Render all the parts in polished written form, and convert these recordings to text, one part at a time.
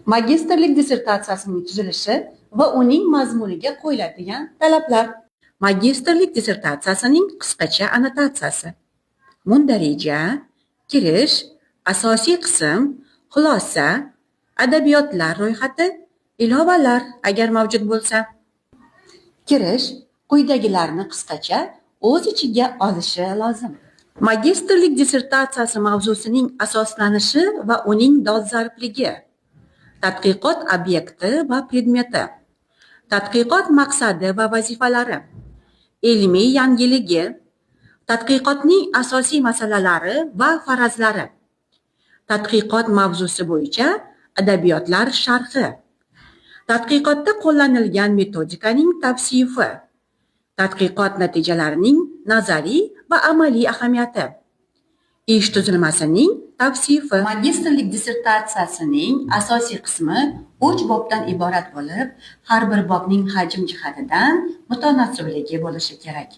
Magistrlik dissertatsiyasining tuzilishi va uning mazmuniga qo'yiladigan talablar. Magistrlik dissertatsiyasining qisqacha annotatsiyasi. Mundarija, kirish, asosiy qism, xulosa, adabiyotlar ro'yxati, ilovalar agar mavjud bo'lsa. Kirish quyidagilarni qisqacha o'z ichiga olishi lozim. Magistrlik dissertatsiyasi mavzusining asoslanishi va uning dolzarbligi. Tadqiqot obyekti va predmeti. Tadqiqot maqsadi va vazifalari. Ilmiy yangiligi. Tadqiqotning asosiy masalalari va farazlari. Tadqiqot mavzusi bo'yicha adabiyotlar sharhi. Tadqiqotda qo'llanilgan metodikaning tavsifi. Tadqiqot natijalarining nazariy va amaliy ahamiyati. Ish tuzilmasining tavsifi. Magistrlik dissertatsiyasining asosiy qismi 3 bobdan iborat bo'lib, har bir bobning hajm jihatidan mutanassibligi bo'lishi kerak.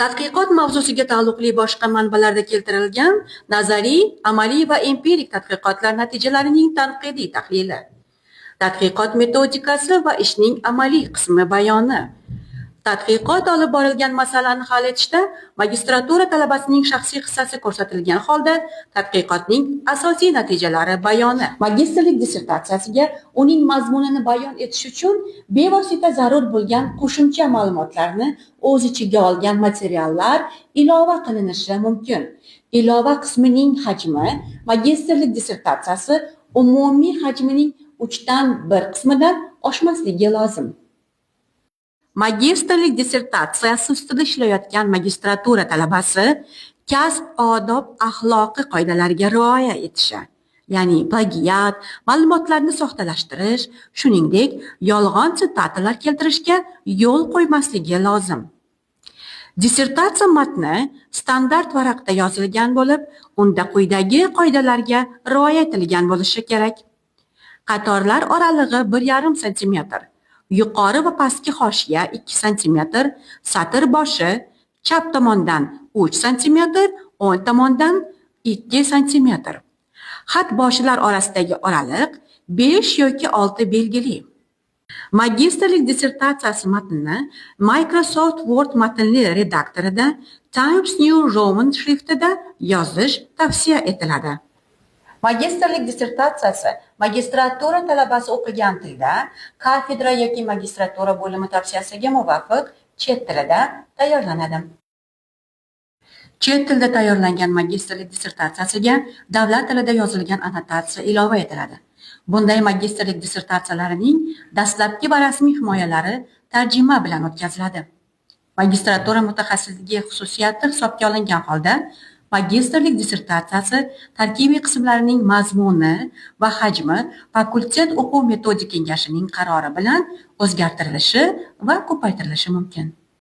Tadqiqot mavzusiga taalluqli boshqa manbalarda keltirilgan nazariy, amaliy va empirik tadqiqotlar natijalarining tanqidiy tahlili. Tadqiqot metodikasi va ishning amaliy qismi bayoni. Tadqiqot olib borilgan masalani hal etishda magistratura talabasining shaxsiy hissasi ko'rsatilgan holda tadqiqotning asosiy natijalari bayoni. Magistrlik dissertatsiyasiga uning mazmunini bayon etish uchun bevosita zarur bo'lgan qo'shimcha ma'lumotlarni o'z ichiga olgan materiallar ilova qilinishi mumkin. Ilova qismining hajmi magistrlik dissertatsiyasi umumiy hajmining 1/3 qismidan oshmasligi lozim. Magistrlik dissertatsiyasi ustida ishlayotgan magistratura talabasi kasb, odob, axloqiy qoidalarga rioya etishi, ya'ni plagiat, ma'lumotlarni soxtalashtirish, shuningdek, yolg'on sitatalar keltirishga yo'l qo'ymasligi lozim. Dissertatsiya matni standart varaqda yozilgan bo'lib, unda quyidagi qoidalarga rioya etilgan bo'lishi kerak. Qatorlar oralig'i 1,5 sm. Yuqori va pastki hoshiya 2 sm, satr boshi chap tomondan 3 sm, o'ng tomondan 2 sm. Xat boshilar orasidagi oraliq 5 yoki 6 belgili. Magistrlik dissertatsiyasi matnini Microsoft Word matnli redaktorida Times New Roman shriftida yozish tavsiya etiladi. Magistrlik dissertatsiyasi magistratura talabasi o'qigan tilda, kafedra yoki magistratura bo'limi tavsiyasiga muvofiq chet tilida tayyorlanadi. Chet tilda tayyorlangan magistrlik dissertatsiyasiga davlat tilida yozilgan annotatsiya ilova etiladi. Bunday magistrlik dissertatsiyalarining dastlabki va rasmiy himoyalari tarjima bilan o'tkaziladi. Magistratura mutaxassisligi xususiyati hisobga olingan holda magistrlik dissertatsiyasi tarkibiy qismlarining mazmuni va hajmi fakultet o'quv metodik kengashining qarori bilan o'zgartirilishi va ko'paytirilishi mumkin.